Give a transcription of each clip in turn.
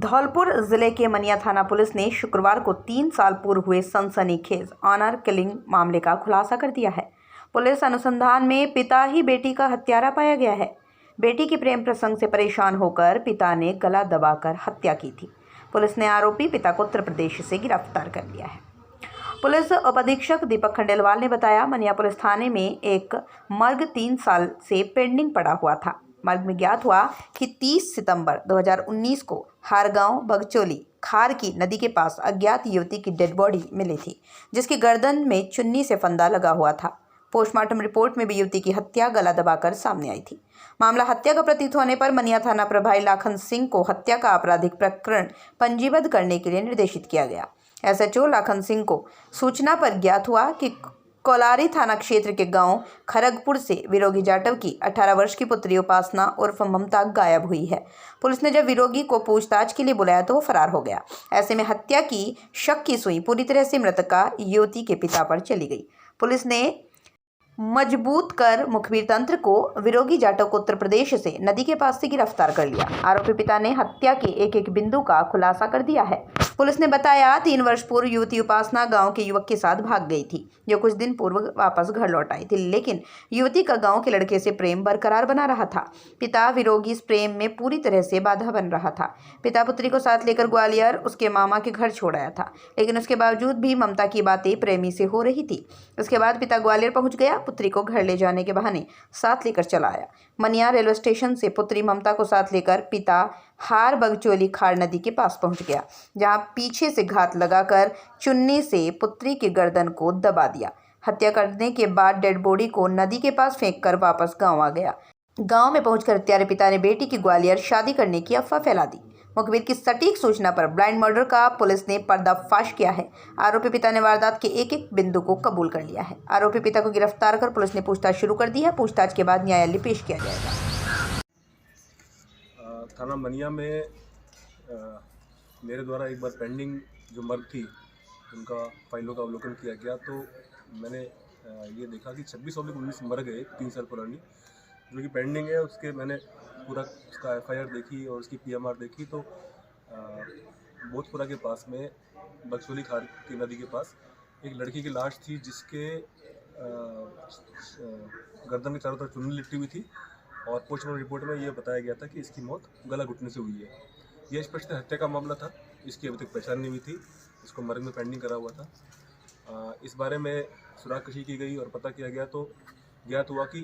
धौलपुर जिले के मनिया थाना पुलिस ने शुक्रवार को 3 साल पूर्व हुए सनसनीखेज ऑनर किलिंग मामले का खुलासा कर दिया है। पुलिस अनुसंधान में पिता ही बेटी का हत्यारा पाया गया है। बेटी के प्रेम प्रसंग से परेशान होकर पिता ने गला दबाकर हत्या की थी। पुलिस ने आरोपी पिता को उत्तर प्रदेश से गिरफ्तार कर लिया है। पुलिस उप अधीक्षक दीपक खंडेलवाल ने बताया, मनिया पुलिस थाने में एक मर्ग 3 साल से पेंडिंग पड़ा हुआ था। मर्ग में ज्ञात हुआ कि 30 सितंबर 2019 को हारगांव बगचोली खार की नदी के पास अज्ञात युवती की डेड बॉडी मिली थी, जिसकी गर्दन में चुन्नी से फंदा लगा हुआ था। पोस्टमार्टम रिपोर्ट में भी युवती की हत्या गला दबाकर सामने आई थी। मामला हत्या का प्रतीत होने पर मनिया थाना प्रभारी लाखन सिंह को हत्या का आपराधिक प्रकरण पंजीबद्ध करने के लिए निर्देशित किया गया। एसएचओ लाखन सिंह को सूचना पर ज्ञात हुआ कि कोलारी थाना क्षेत्र के गांव खरगपुर से विरोगी जाटव की 18 वर्ष की पुत्री उपासना उर्फ ममता गायब हुई है। पुलिस ने जब विरोगी को पूछताछ के लिए बुलाया तो वो फरार हो गया। ऐसे में हत्या की शक की सुई पूरी तरह से मृतका युवती के पिता पर चली गई। पुलिस ने मजबूत कर मुखबिर तंत्र को विरोगी जाटव को उत्तर प्रदेश से नदी के पास से गिरफ्तार कर लिया। आरोपी पिता ने हत्या के एक बिंदु का खुलासा कर दिया है। पुलिस ने बताया, 3 वर्ष पूर्व युवती उपासना गांव के युवक के साथ भाग गई थी, जो कुछ दिन पूर्व वापस घर लौट आई थी, लेकिन युवती का गांव के लड़के से प्रेम बरकरार बना रहा था। पिता विरोगी इस प्रेम में पूरी तरह से बाधा बन रहा था। पिता पुत्री को साथ लेकर ग्वालियर उसके मामा के घर छोड़ आया था, लेकिन उसके बावजूद भी ममता की बातें प्रेमी से हो रही थी। उसके बाद पिता ग्वालियर पहुंच गया, पुत्री को घर ले जाने के बहाने साथ लेकर चला आया। मनिया रेलवे स्टेशन से पुत्री ममता को साथ लेकर पिता हार बगचोली खार नदी के पास पहुंच गया, जहां पीछे से घात लगाकर चुन्नी से पुत्री के गर्दन को दबा दिया। हत्या करने के बाद डेड बॉडी को नदी के पास फेंककर वापस गांव आ गया। गांव में पहुंचकर हत्यारे पिता ने बेटी की ग्वालियर शादी करने की अफवाह फैला दी। मुखबिर की सटीक सूचना पर ब्लाइंड मर्डर का पुलिस ने पर्दाफाश किया है। आरोपी पिता ने वारदात के एक बिंदु को कबूल कर लिया है। आरोपी पिता को गिरफ्तार कर पुलिस ने पूछताछ शुरू कर दी है। पूछताछ के बाद न्यायालय पेश किया जाएगा। थाना मनिया में मेरे द्वारा एक बार पेंडिंग जो मर्ग थी उनका फाइलों का अवलोकन किया गया, तो मैंने ये देखा कि 26/19 मर्ग है 3 साल पुरानी जो कि पेंडिंग है। उसके मैंने पूरा उसका FIR देखी और उसकी PMR देखी, तो बोधपुरा के पास में बगचोली खार की नदी के पास एक लड़की की लाश थी, जिसके गर्दन के चारों तरफ चुन्नी लिपटी हुई थी और पोस्टमार्टम रिपोर्ट में ये बताया गया था कि इसकी मौत गला घुटने से हुई है। यह स्पष्ट हत्या का मामला था। इसकी अभी तक पहचान नहीं हुई थी। इसको मर्ग में पेंडिंग करा हुआ था। इस बारे में सुरागकशी की गई और पता किया गया, तो ज्ञात हुआ कि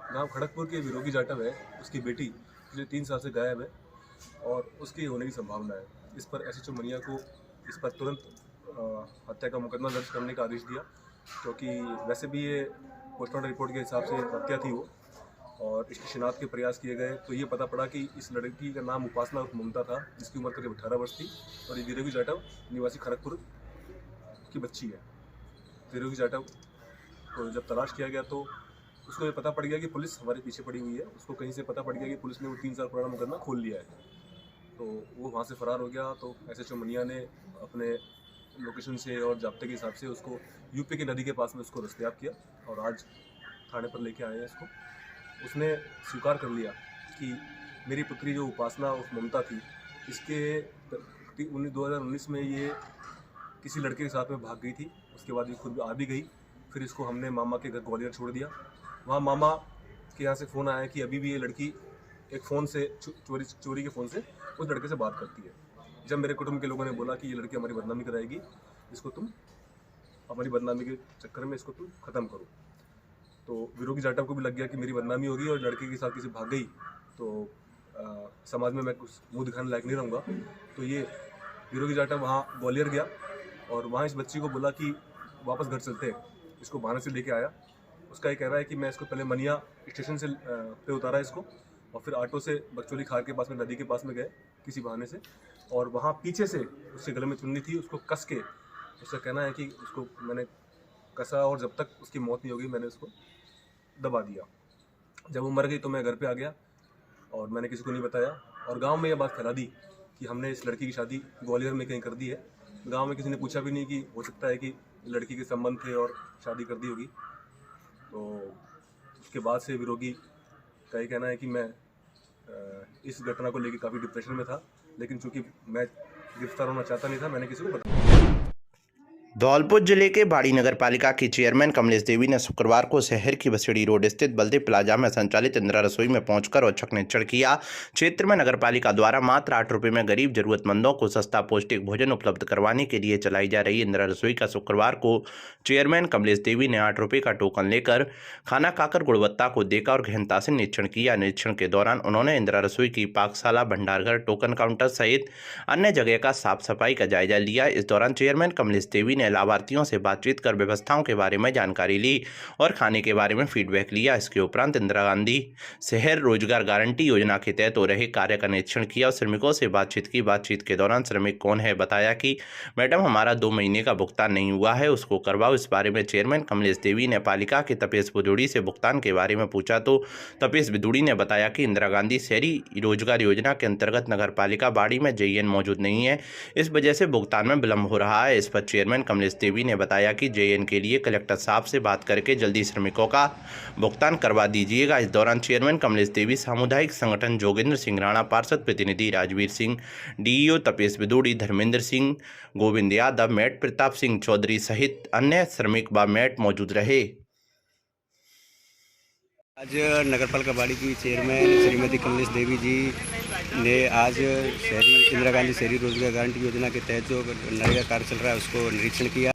गांव खड़गपुर के विरोगी जाटव है, उसकी बेटी पिछले 3 साल से गायब है और उसकी होने की संभावना है। इस पर SHO मनिया को इस पर तुरंत हत्या का मुकदमा दर्ज करने का आदेश दिया, क्योंकि वैसे भी ये पोस्टमार्टम रिपोर्ट के हिसाब से हत्या थी वो, और इसकी शिनाख्त के प्रयास किए गए तो ये पता पड़ा कि इस लड़की का नाम उपासना और ममता था, जिसकी उम्र करीब 18 वर्ष थी और ये विरोगी जाटव निवासी खड़गपुर की बच्ची है। विरोगी जाटव को जब तलाश किया गया तो उसको ये पता पड़ गया कि पुलिस हमारे पीछे पड़ी हुई है। उसको कहीं से पता पड़ गया कि पुलिस ने वो 3 साल पुराना मुकदमा खोल लिया है, तो वो वहाँ से फरार हो गया। तो SHO मनिया ने अपने लोकेशन से और जाब्ते के हिसाब से उसको UP की नदी के पास में उसको दस्तयाब किया और आज थाने पर लेके आए हैं इसको। उसने स्वीकार कर लिया कि मेरी पुत्री जो उपासना और ममता थी, इसके 2019 में ये किसी लड़के के साथ में भाग गई थी। उसके बाद ये खुद आ भी गई। फिर इसको हमने मामा के घर ग्वालियर छोड़ दिया। वहाँ मामा के यहाँ से फ़ोन आया कि अभी भी ये लड़की एक फ़ोन से चोरी के फ़ोन से उस लड़के से बात करती है। जब मेरे कुटुंब के लोगों ने बोला कि ये लड़की हमारी बदनामी कराएगी, इसको तुम हमारी बदनामी के चक्कर में इसको तुम ख़त्म करो, तो विरोगी जाटव को भी लग गया कि मेरी बदनामी होगी और लड़के के साथ किसी भाग गई तो समाज में मैं कुछ मुँह दिखाने लायक नहीं रहूँगा। तो ये विरोगी जाटव वहाँ ग्वालियर गया और वहाँ इस बच्ची को बोला कि वापस घर चलते हैं। इसको बहाने से लेके आया। उसका ये कहना है कि मैं इसको पहले मनिया स्टेशन से पे उतारा इसको और फिर ऑटो से बगचोली खार के पास में नदी के पास में गए किसी बहाने से, और वहाँ पीछे से उसके गले में चुन्नी थी, उसको कस के, उसका कहना है कि उसको मैंने कसा और जब तक उसकी मौत नहीं होगी मैंने उसको दबा दिया। जब वो मर गई तो मैं घर पे आ गया और मैंने किसी को नहीं बताया और गांव में ये बात फैला दी कि हमने इस लड़की की शादी ग्वालियर में कहीं कर दी है। गांव में किसी ने पूछा भी नहीं कि हो सकता है कि लड़की के संबंध थे और शादी कर दी होगी। तो उसके बाद से विरोगी का ये कहना है कि मैं इस घटना को लेकर काफ़ी डिप्रेशन में था लेकिन चूंकि मैं गिरफ्तार होना चाहता नहीं था, मैंने किसी को बताया। धौलपुर जिले के बाड़ी नगर पालिका की चेयरमैन कमलेश देवी ने शुक्रवार को शहर की बसेड़ी रोड स्थित बलदेव प्लाजा में संचालित इंदिरा रसोई में पहुंचकर औचक निरीक्षण किया। क्षेत्र में नगर पालिका द्वारा मात्र 8 रुपये में गरीब जरूरतमंदों को सस्ता पौष्टिक भोजन उपलब्ध करवाने के लिए चलाई जा रही इंदिरा रसोई का शुक्रवार को चेयरमैन कमलेश देवी ने 8 रुपये का टोकन लेकर खाना खाकर गुणवत्ता को देखा और गहनता से निरीक्षण किया। निरीक्षण के दौरान उन्होंने इंदिरा रसोई की पाकशाला, भंडारघर, टोकन काउंटर सहित अन्य जगह का साफ सफाई का जायजा लिया। इस दौरान चेयरमैन कमलेश देवी ने लाभार्थियों से बातचीत कर व्यवस्थाओं के बारे में जानकारी ली और खाने के बारे में फीडबैक लिया। इसके उपरांत इंदिरा गांधी शहर रोजगार गारंटी योजना के तहत हो रहे कार्य का निरीक्षण किया और श्रमिकों से बातचीत की। बातचीत के दौरान श्रमिक कौन है बताया कि मैडम हमारा 2 महीने का भुगतान नहीं हुआ है, उसको करवाओ। इस बारे में चेयरमैन कमलेश देवी ने पालिका के तपेश बिदुड़ी से भुगतान के बारे में पूछा तो तपेश बिदुड़ी ने बताया कि इंदिरा गांधी शहरी रोजगार योजना के अंतर्गत नगर पालिका बाड़ी में JN मौजूद नहीं है, इस वजह से भुगतान में विलंब हो रहा है। इस पर चेयरमैन कमलेश देवी ने बताया कि JN के लिए कलेक्टर साहब से बात करके जल्दी श्रमिकों का भुगतान करवा दीजिएगा। इस दौरान चेयरमैन कमलेश देवी, सामुदायिक संगठन जोगेंद्र सिंह राणा, पार्षद प्रतिनिधि राजवीर सिंह, DEO तपेश बिदुड़ी, धर्मेंद्र सिंह, गोविंद यादव, मेट प्रताप सिंह चौधरी सहित अन्य श्रमिक व मेट मौजूद रहे। आज नगरपालिका बाड़ी की चेयरमैन श्रीमती कमलेश देवी जी ने आज शहरी इंदिरा गांधी शहरी रोजगार गारंटी योजना के तहत जो नरेगा कार्य चल रहा है उसको निरीक्षण किया।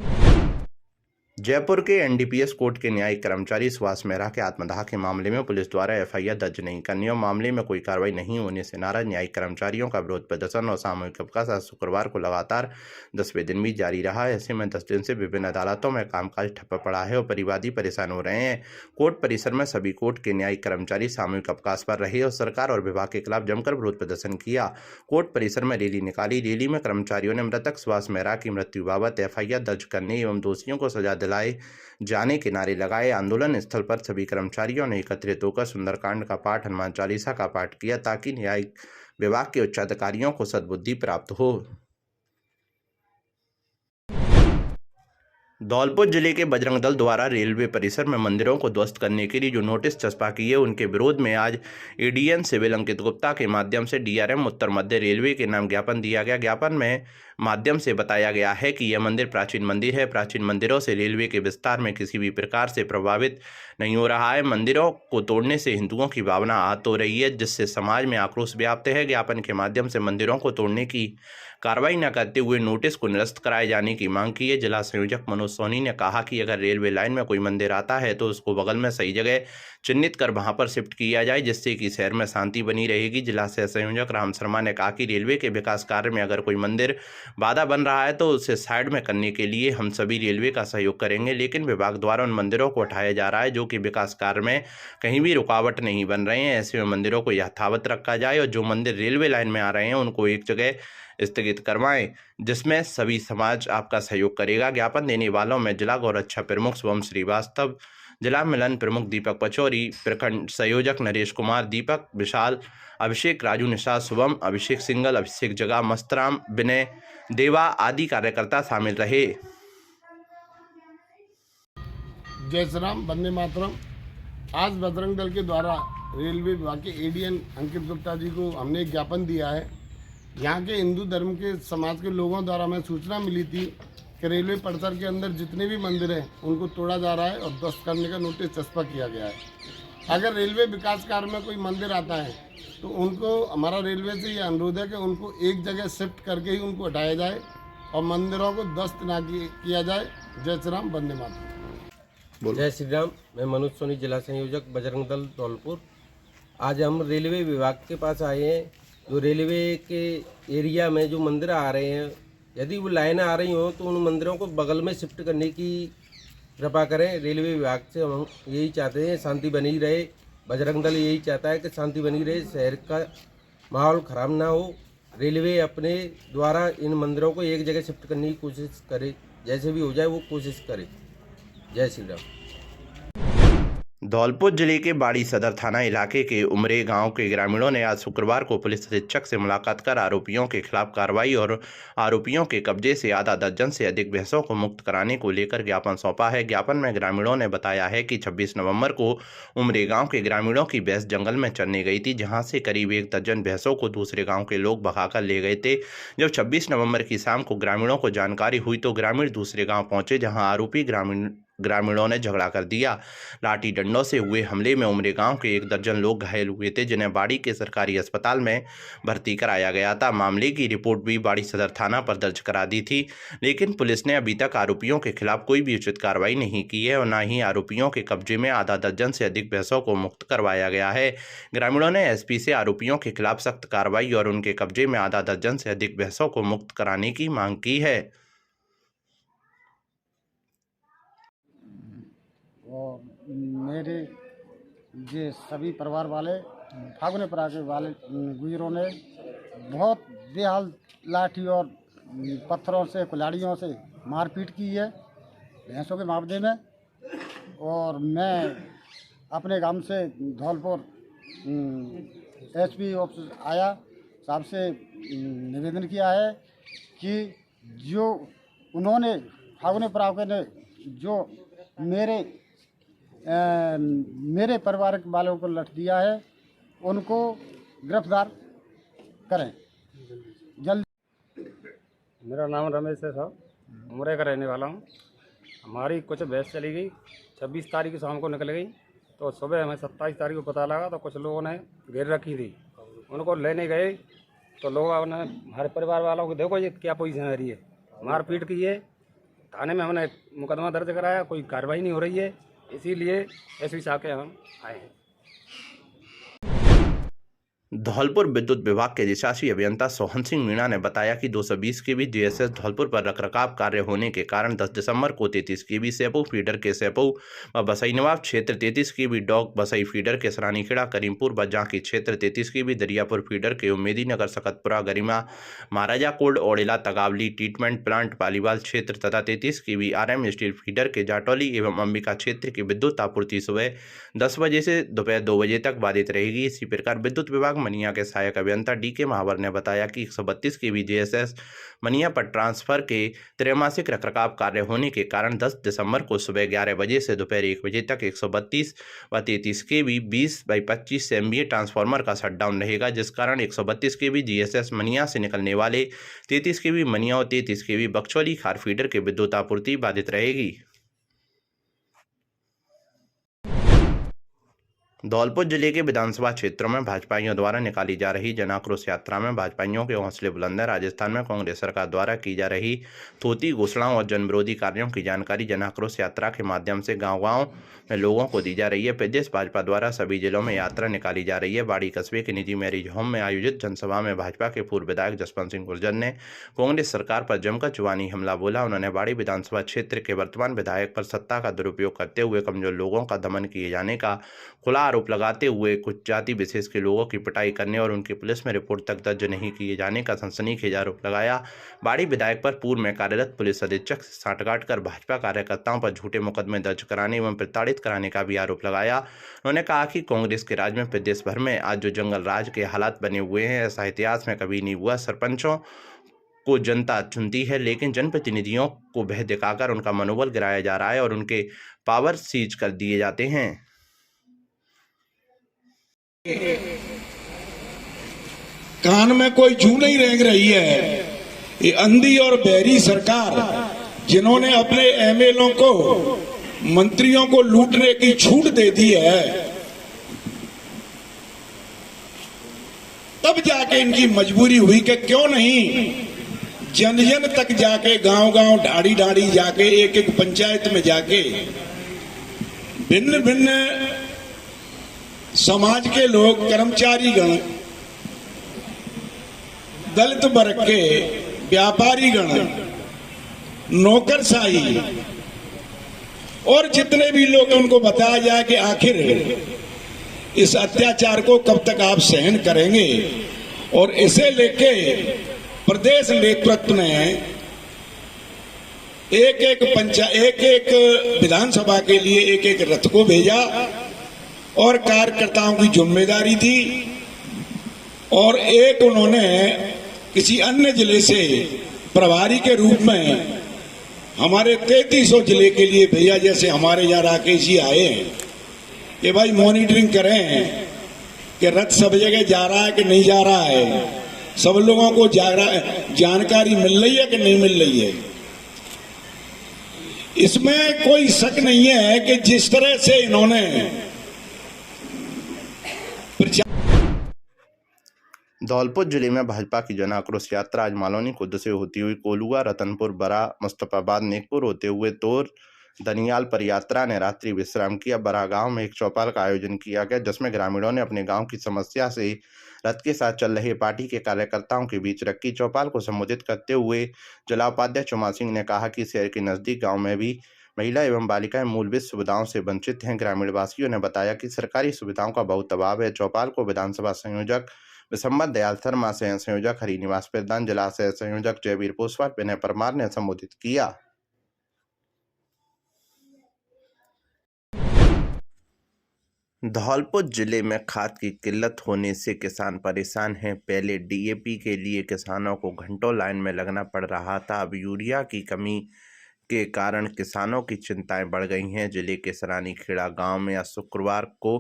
जयपुर के NDPS कोर्ट के न्यायिक कर्मचारी सुभाष मेहरा के आत्मदाह के मामले में पुलिस द्वारा FIR दर्ज नहीं करने और मामले में कोई कार्रवाई नहीं होने से नाराज न्यायिक कर्मचारियों का विरोध प्रदर्शन और सामूहिक अवकाश आज शुक्रवार को लगातार 10वें दिन भी जारी रहा। ऐसे में 10 दिन से विभिन्न अदालतों में कामकाज ठप्प पड़ा है और परिवादी परेशान हो रहे हैं। कोर्ट परिसर में सभी कोर्ट के न्यायिक कर्मचारी सामूहिक अवकाश पर रहे और सरकार और विभाग के खिलाफ जमकर विरोध प्रदर्शन किया। कोर्ट परिसर में रैली निकाली। रैली में कर्मचारियों ने मृतक सुभाष मेहरा की मृत्यु बाबत FIR दर्ज करने एवं दोषियों को सजा दिलाए जाने के नारे लगाए। आंदोलन स्थल पर सभी कर्मचारियों ने एकत्रित होकर सुंदरकांड का पाठ, हनुमान चालीसा का पाठ किया ताकि न्यायिक विभाग के उच्चाधिकारियों को सद्बुद्धि प्राप्त हो। धौलपुर जिले के बजरंग दल द्वारा रेलवे परिसर में मंदिरों को ध्वस्त करने के लिए जो नोटिस चस्पा किए उनके विरोध में आज ADN सिविल अंकित गुप्ता के माध्यम से DRM उत्तर मध्य रेलवे के नाम ज्ञापन दिया गया। ज्ञापन में माध्यम से बताया गया है कि यह मंदिर प्राचीन मंदिर है। प्राचीन मंदिरों से रेलवे के विस्तार में किसी भी प्रकार से प्रभावित नहीं हो रहा है। मंदिरों को तोड़ने से हिंदुओं की भावना आहत हो रही है, जिससे समाज में आक्रोश व्याप्त है। ज्ञापन के माध्यम से मंदिरों को तोड़ने की कार्रवाई न करते हुए नोटिस को निरस्त कराए जाने की मांग की है। जिला संयोजक मनोज सोनी ने कहा कि अगर रेलवे लाइन में कोई मंदिर आता है तो उसको बगल में सही जगह चिन्हित कर वहां पर शिफ्ट किया जाए, जिससे कि शहर में शांति बनी रहेगी। जिला सह संयोजक राम शर्मा ने कहा कि रेलवे के विकास कार्य में अगर कोई मंदिर बाधा बन रहा है तो उसे साइड में करने के लिए हम सभी रेलवे का सहयोग करेंगे, लेकिन विभाग द्वारा उन मंदिरों को हटाया जा रहा है जो कि विकास कार्य में कहीं भी रुकावट नहीं बन रहे हैं। ऐसे में मंदिरों को यथावत रखा जाए और जो मंदिर रेलवे लाइन में आ रहे हैं उनको एक जगह स्थगित करवाएं, जिसमें सभी समाज आपका सहयोग करेगा। ज्ञापन देने वालों में जिला गौरक्षा प्रमुख शुभम श्रीवास्तव, जिला मिलन प्रमुख दीपक पचौरी, प्रखंड संयोजक नरेश कुमार, दीपक विशाल, अभिषेक, राजू निषाद, शुभम, अभिषेक सिंगल, अभिषेक जगा, मस्तराम, विनय देवा आदि कार्यकर्ता शामिल रहे। जय श्री राम, वंदे मातरम। आज बजरंग दल के द्वारा रेलवे विभाग के ADN अंकित गुप्ता जी को हमने एक ज्ञापन दिया है। यहाँ के हिंदू धर्म के समाज के लोगों द्वारा हमें सूचना मिली थी कि रेलवे परिसर के अंदर जितने भी मंदिर हैं उनको तोड़ा जा रहा है और ध्वस्त करने का नोटिस चस्पा किया गया है। अगर रेलवे विकास कार्य में कोई मंदिर आता है तो उनको हमारा रेलवे से ये अनुरोध है कि उनको एक जगह शिफ्ट करके ही उनको हटाया जाए और मंदिरों को ध्वस्त ना किया जाए। जय श्री राम, वंदे मातरम। जय श्री राम। मैं मनोज सोनी, जिला संयोजक बजरंग दल धौलपुर। आज हम रेलवे विभाग के पास आए हैं। जो रेलवे के एरिया में जो मंदिर आ रहे हैं, यदि वो लाइनें आ रही हों तो उन मंदिरों को बगल में शिफ्ट करने की कृपा करें। रेलवे विभाग से हम यही चाहते हैं, शांति बनी रहे। बजरंग दल यही चाहता है कि शांति बनी रहे, शहर का माहौल ख़राब ना हो। रेलवे अपने द्वारा इन मंदिरों को एक जगह शिफ्ट करने की कोशिश करे, जैसे भी हो जाए वो कोशिश करे। जय श्री राम। धौलपुर जिले के बाड़ी सदर थाना इलाके के उमरे गांव के ग्रामीणों ने आज शुक्रवार को पुलिस अधीक्षक से मुलाकात कर आरोपियों के खिलाफ कार्रवाई और आरोपियों के कब्जे से आधा दर्जन से अधिक भैंसों को मुक्त कराने को लेकर ज्ञापन सौंपा है। ज्ञापन में ग्रामीणों ने बताया है कि 26 नवंबर को उमरे गांव के ग्रामीणों की भैंस जंगल में चरने गई थी, जहां से करीब 1 दर्जन भैंसों को दूसरे गाँव के लोग भगाकर ले गए थे। जब 26 नवम्बर की शाम को ग्रामीणों को जानकारी हुई तो ग्रामीण दूसरे गाँव पहुंचे, जहाँ आरोपी ग्रामीणों ने झगड़ा कर दिया। लाठी डंडों से हुए हमले में उमरे गांव के 1 दर्जन लोग घायल हुए थे, जिन्हें बाड़ी के सरकारी अस्पताल में भर्ती कराया गया था। मामले की रिपोर्ट भी बाड़ी सदर थाना पर दर्ज करा दी थी, लेकिन पुलिस ने अभी तक आरोपियों के खिलाफ कोई भी उचित कार्रवाई नहीं की है और न ही आरोपियों के कब्जे में आधा दर्जन से अधिक भैंसों को मुक्त करवाया गया है। ग्रामीणों ने एसपी से आरोपियों के खिलाफ सख्त कार्रवाई और उनके कब्जे में आधा दर्जन से अधिक भैंसों को मुक्त कराने की मांग की है। और मेरे ये सभी परिवार वाले फागुने परिवार वाले गुजरों ने बहुत बेहाल लाठी और पत्थरों से कुल्हाड़ियों से मारपीट की है भैंसों के मामले में। और मैं अपने गांव से धौलपुर एसपी ऑफिस आया, साहब से निवेदन किया है कि जो उन्होंने फागुने परिवार ने जो मेरे परिवार वालों को लट दिया है, उनको गिरफ्तार करें जल्दी। मेरा नाम रमेश है साहब, उमरे का रहने वाला हूँ। हमारी कुछ भैंस चली गई, 26 तारीख की शाम को निकल गई, तो सुबह हमें 27 तारीख को पता लगा तो कुछ लोगों ने घेर रखी थी। उनको लेने गए तो लोगों ने हमारे परिवार वालों को देखो ये क्या पोजीशन आ रही है, मारपीट की है। थाने में हमने मुकदमा दर्ज कराया, कोई कार्रवाई नहीं हो रही है, इसीलिए एसपी साहब के हम आए हैं। धौलपुर विद्युत विभाग के अधिशासी अभियंता सोहन सिंह मीणा ने बताया कि 220 केवी जीएसएस धौलपुर पर रखरखाव कार्य होने के कारण 10 दिसंबर को 33 केवी सेपऊ फीडर के सेपऊ व बसई नवाब क्षेत्र, 33 केवी डॉग बसई फीडर के सरानीखेड़ा करीमपुर व जांकी क्षेत्र, 33 केवी दरियापुर फीडर के Ummedi Nagar Sakatpura Garima Maharaja cold Odela Tagavali treatment plant Paliwal क्षेत्र तथा 33 केवी RM स्टील फीडर के जाटौली एवं अंबिका क्षेत्र की विद्युत आपूर्ति सुबह 10 बजे से दोपहर 2 बजे तक बाधित रहेगी। इसी प्रकार विद्युत विभाग मनिया के सहायक अभियंता DK महावर ने बताया कि 132 केवी जीएसएस मनिया पर ट्रांसफर के त्रैमासिक रखरखाव कार्य होने के कारण 10 दिसंबर को सुबह 11 बजे से दोपहर 1 बजे तक 132 व 33 केवी 20/25 MVA ट्रांसफार्मर का शटडाउन रहेगा, जिस कारण 132 केवी जीएसएस मनिया से निकलने वाले 33 केवी मनिया और 33 केवी बक्सौली खार फीडर के विद्युत आपूर्ति बाधित रहेगी। धौलपुर जिले के विधानसभा क्षेत्रों में भाजपाइयों द्वारा निकाली जा रही जन आक्रोश यात्रा में भाजपाइयों के हौसले बुलंद है। राजस्थान में कांग्रेस सरकार द्वारा की जा रही थोती घोषणाओं और जनविरोधी कार्यों की जानकारी जन आक्रोश यात्रा के माध्यम से गांव-गांव में लोगों को दी जा रही है। प्रदेश भाजपा द्वारा सभी जिलों में यात्रा निकाली जा रही है। बाड़ी कस्बे के निजी मैरिज होम में आयोजित जनसभा में भाजपा के पूर्व विधायक जसवंत सिंह गुर्जर ने कांग्रेस सरकार पर जमकर जुबानी हमला बोला। उन्होंने बाड़ी विधानसभा क्षेत्र के वर्तमान विधायक पर सत्ता का दुरुपयोग करते हुए कमजोर लोगों का दमन किए जाने का खुला आरोप लगाते हुए कुछ जाति विशेष के लोगों की पिटाई करने और उनकी पुलिस में रिपोर्ट तक दर्ज नहीं किए जाने का सनसनीखेज आरोप लगाया। बाड़ी विधायक पर पूर्व में कार्यरत पुलिस अधीक्षक से साठगांठ कर भाजपा कार्यकर्ताओं पर झूठे मुकदमे दर्ज कराने एवं प्रताड़ित कराने का भी आरोप लगाया। उन्होंने कहा कि कांग्रेस के राज में प्रदेश भर में आज जो जंगल राज के हालात बने हुए हैं, ऐसा इतिहास में कभी नहीं हुआ। सरपंचों को जनता चुनती है, लेकिन जनप्रतिनिधियों को भय दिखाकर उनका मनोबल गिराया जा रहा है और उनके पावर सीज कर दिए जाते हैं। कान में कोई जू नहीं रेंग रही है। ये अंधी और बहरी सरकार जिन्होंने अपने एमएलओ को, मंत्रियों को लूटने की छूट दे दी है, तब जाके इनकी मजबूरी हुई कि क्यों नहीं जन जन तक जाके, गांव गांव, ढाड़ी ढाड़ी जाके, एक एक पंचायत में जाके भिन्न भिन्न समाज के लोग, कर्मचारी गण, दलित वर्ग के व्यापारी गण, नौकरशाही और जितने भी लोग उनको बताया जाए कि आखिर इस अत्याचार को कब तक आप सहन करेंगे। और इसे लेके प्रदेश नेतृत्व ने एक एक विधानसभा के लिए एक एक रथ को भेजा और कार्यकर्ताओं की जिम्मेदारी थी। और एक उन्होंने किसी अन्य जिले से प्रभारी के रूप में हमारे 3300 जिले के लिए भेजा। जैसे हमारे यहाँ राकेश जी आए हैं कि भाई मॉनिटरिंग करें कि रथ सब जगह जा रहा है कि नहीं जा रहा है, सब लोगों को जानकारी मिल रही है कि नहीं मिल रही है। इसमें कोई शक नहीं है कि जिस तरह से इन्होंने धौलपुर जिले में भाजपा की जन आक्रोश यात्रा आज मालौनी खुद से होती हुई कोलुआ, रतनपुर, बरा, मुस्तफाबाद, नेकपुर होते हुए तोर दनियाल पर यात्रा ने रात्रि विश्राम किया। बरा गांव में एक चौपाल का आयोजन किया गया, जिसमें ग्रामीणों ने अपने गांव की समस्या से रथ के साथ चल रहे पार्टी के कार्यकर्ताओं के बीच रखी। चौपाल को संबोधित करते हुए जिला उपाध्यक्ष उमा सिंह ने कहा कि शहर के नजदीक गाँव में भी महिला एवं बालिकाएं मूलभूत सुविधाओं से वंचित हैं। ग्रामीण वासियों ने बताया कि सरकारी सुविधाओं का बहुत अभाव है। चौपाल को विधानसभा संयोजक विसम्मत दयाल शर्मा, सह संयोजक हरिनिवास प्रधान, जिला सह संयोजक जयवीर पोसवार, विनय परमार ने संबोधित किया। धौलपुर जिले में खाद की किल्लत होने से किसान परेशान हैं। पहले डीएपी के लिए किसानों को घंटों लाइन में लगना पड़ रहा था, अब यूरिया की कमी के कारण किसानों की चिंताएं बढ़ गई हैं। जिले के सरानीखेड़ा गांव में आज शुक्रवार को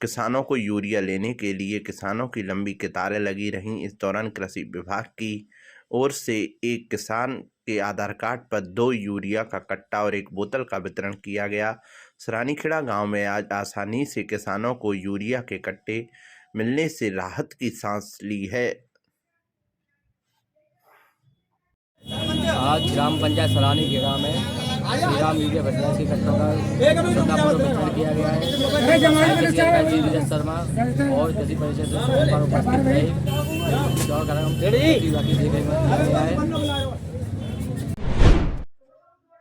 किसानों को यूरिया लेने के लिए किसानों की लंबी कतारें लगी रहीं। इस दौरान कृषि विभाग की ओर से एक किसान के आधार कार्ड पर 2 यूरिया का कट्टा और 1 बोतल का वितरण किया गया। सरानीखेड़ा गांव में आज आसानी से किसानों को यूरिया के कट्टे मिलने से राहत की सांस ली है। आज ग्राम पंचायत सरानीखेड़ा में श्री राम यूरिया भंडार के कट्टों का वितरण किया गया है। विजय शर्मा और कृषि परिषद उपस्थित है।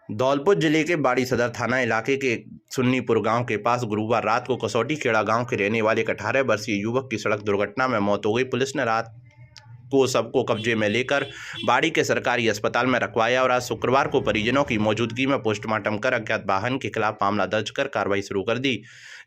धौलपुर जिले के बाड़ी सदर थाना इलाके के सुन्नीपुर गांव के पास गुरुवार रात को कसौटी खेड़ा गांव के रहने वाले एक 18 वर्षीय युवक की सड़क दुर्घटना में मौत हो गई। पुलिस ने रात को सबको कब्जे में लेकर बाड़ी के सरकारी अस्पताल में रखवाया और आज शुक्रवार को परिजनों की मौजूदगी में पोस्टमार्टम कर अज्ञात वाहन के खिलाफ मामला दर्ज कर कार्रवाई शुरू कर दी।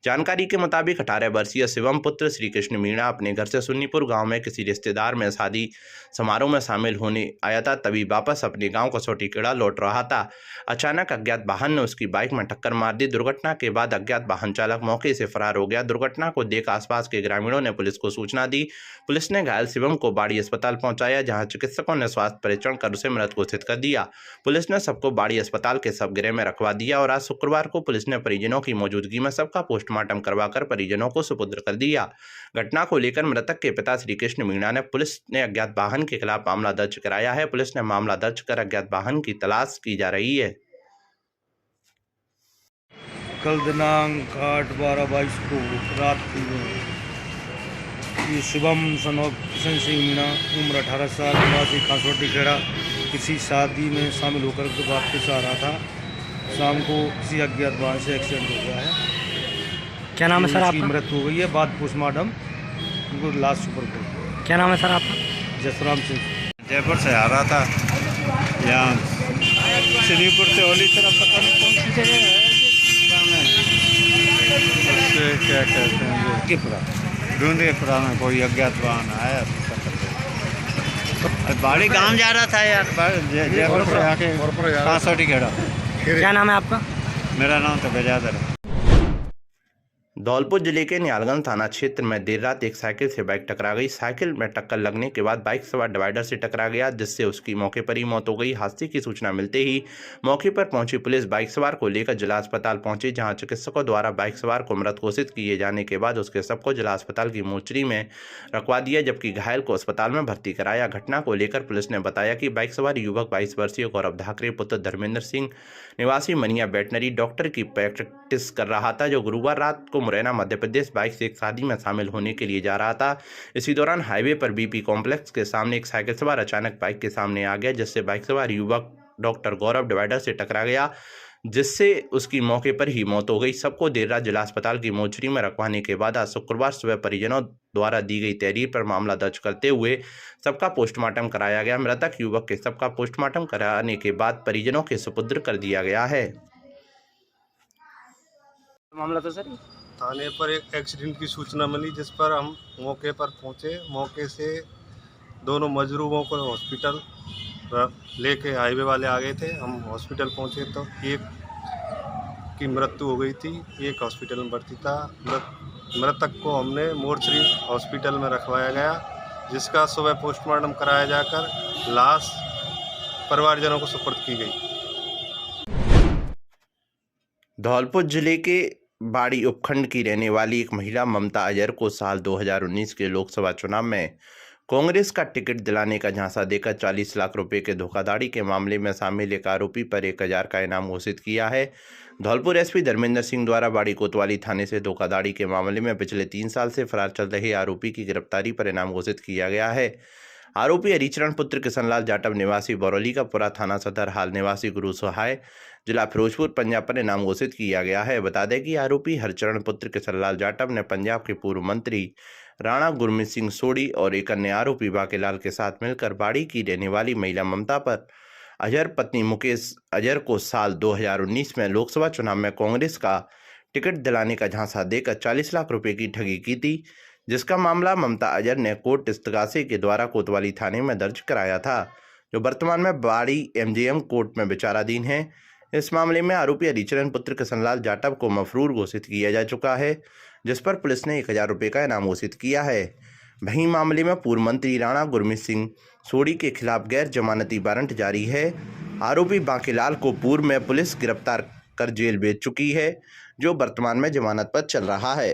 जानकारी के मुताबिक 18 वर्षीय शिवम पुत्र श्री कृष्ण मीणा अपने घर से सुन्नीपुर गांव में किसी रिश्तेदार में शादी समारोह में शामिल होने आया था, तभी वापस अपने गांव कसौटी खेड़ा लौट रहा था। अचानक अज्ञात वाहन ने उसकी बाइक में टक्कर मार दी। दुर्घटना के बाद अज्ञात वाहन चालक मौके से फरार हो गया। दुर्घटना को देख आसपास के ग्रामीणों ने पुलिस को सूचना दी। पुलिस ने घायल शिवम को बाड़ी अस्पताल पहुंचाया, जहां चिकित्सकों ने स्वास्थ्य परीक्षण कर उसे मृत घोषित कर दिया। पुलिस ने सबको बाड़ी अस्पताल के शवगृह में रखवा दिया और आज शुक्रवार को पुलिस ने परिजनों की मौजूदगी में सबका पोस्टमार्टम करवाकर परिजनों को सुपुर्द कर दिया। घटना को लेकर मृतक के पिता श्री कृष्ण मीणा ने पुलिस ने अज्ञात वाहन के खिलाफ मामला दर्ज कराया है। पुलिस ने मामला दर्ज कर अज्ञात वाहन की तलाश की जा रही है। कल दिनांक 8/12/22 को रात को शिवम सन ऑफ किशन सिंह मीणा उम्र 18 साल निवासी कसौटी खेड़ा किसी शादी में शामिल होकर के वापस आ रहा था। शाम को किसी अज्ञात वाहन से एक्सीडेंट हो गया है। क्या नाम है सर आपका? मृत्यु हो गई है। बाद पोस्टमार्टम उनको लाश सुपर को। क्या नाम है सर आपका? जसराम सिंह। जयपुर से आ रहा था, यहाँ श्रीपुर से होली तरफ पता नहीं कौन सी जगह है, क्या कहते हैं ढूंढेपुरा में कोई अज्ञात वाहन आया। बाड़ी गांव जा रहा था यार, जयपुर से आके कसौटी खेड़ा। क्या नाम है आपका? मेरा नाम तो गजादर है। धौलपुर जिले के न्यालगंज थाना क्षेत्र में देर रात एक साइकिल से बाइक टकरा गई। साइकिल में टक्कर लगने के बाद बाइक सवार डिवाइडर से टकरा गया, जिससे उसकी मौके पर ही मौत हो गई। हादसे की सूचना मिलते ही मौके पर पहुंची पुलिस बाइक सवार को लेकर जिला अस्पताल पहुंची, जहां चिकित्सकों द्वारा बाइक सवार को मृत घोषित किए जाने के बाद उसके शव को जिला अस्पताल की मोर्चरी में रखवा दिया, जबकि घायल को अस्पताल में भर्ती कराया। घटना को लेकर पुलिस ने बताया कि बाइक सवार युवक 22 वर्षीय गौरव ढाकरे पुत्र धर्मेंद्र सिंह निवासी मनिया वेटनरी डॉक्टर की प्रैक्टिस कर रहा था, जो गुरुवार रात को मुरैना मध्य प्रदेश बाइक से एक शादी में शामिल होने के लिए जा रहा था। इसी दौरान हाईवे पर बीपी कॉम्प्लेक्स के सामने एक साइकिल सवार अचानक बाइक के सामने आ गया, जिससे बाइक सवार युवक डॉक्टर गौरव डिवाइडर से टकरा गया, जिससे उसकी मौके पर ही मौत हो गई। सबको देर रात जिला अस्पताल की मोर्चरी में रखवाने के बाद आज शुक्रवार सुबह परिजनों द्वारा दी गई तहरीर पर मामला दर्ज करते हुए सबका पोस्टमार्टम कराया गया। मृतक युवक के सबका पोस्टमार्टम कराने के बाद परिजनों के सुपुर्द कर दिया गया है। मामला तो सर थाने पर एक एक्सीडेंट की सूचना मिली, जिस पर हम मौके पर पहुंचे। मौके से दोनों मजरूरों को हॉस्पिटल लेके हाईवे वाले आ गए थे। हम हॉस्पिटल पहुंचे तो एक की मृत्यु हो गई थी, एक हॉस्पिटल में भर्ती था। मृतक को हमने मोर्चरी हॉस्पिटल में रखवाया गया, जिसका सुबह पोस्टमार्टम कराया जाकर लाश परिवारजनों को सुपुर्द की गई। धौलपुर जिले के बाड़ी उपखंड की रहने वाली एक महिला ममता अजहर को साल 2019 के लोकसभा चुनाव में कांग्रेस का टिकट दिलाने का झांसा देकर 40 लाख रुपए के धोखाधड़ी के मामले में शामिल एक आरोपी पर 1000 का इनाम घोषित किया है। धौलपुर एसपी धर्मेंद्र सिंह द्वारा बाड़ी कोतवाली थाने से धोखाधड़ी के मामले में पिछले 3 साल से फरार चल रहे आरोपी की गिरफ्तारी पर इनाम घोषित किया गया है। आरोपी हरिचरण पुत्र किशनलाल जाटव निवासी बरौली का पुरा थाना सदर हाल निवासी गुरु सहाय जिला फिरोजपुर पंजाब पर इनाम घोषित किया गया है। बता दें कि आरोपी हरिचरण पुत्र किशनलाल जाटव ने पंजाब के पूर्व मंत्री राणा गुरमीत सिंह सोढ़ी और एक अन्य आरोपी बाकेलाल के साथ मिलकर बाड़ी की रहने वाली महिला ममता पर अजहर पत्नी मुकेश अजहर को साल 2019 में लोकसभा चुनाव में कांग्रेस का टिकट दिलाने का झांसा देकर 40 लाख रुपए की ठगी की थी, जिसका मामला ममता अजहर ने कोर्ट इस्तगासे के द्वारा कोतवाली थाने में दर्ज कराया था, जो वर्तमान में बाड़ी एमजीएम कोर्ट में विचाराधीन है। इस मामले में आरोपी हरिचरण पुत्र किशनलाल जाटव को मफरूर घोषित किया जा चुका है, जिस पर पुलिस ने 1000 रुपये का इनाम घोषित किया है। वहीं मामले में पूर्व मंत्री राणा गुरमीत सिंह सोढ़ी के खिलाफ गैर जमानती वारंट जारी है। आरोपी बाकेलाल को पूर्व में पुलिस गिरफ्तार कर जेल भेज चुकी है, जो वर्तमान में जमानत पर चल रहा है।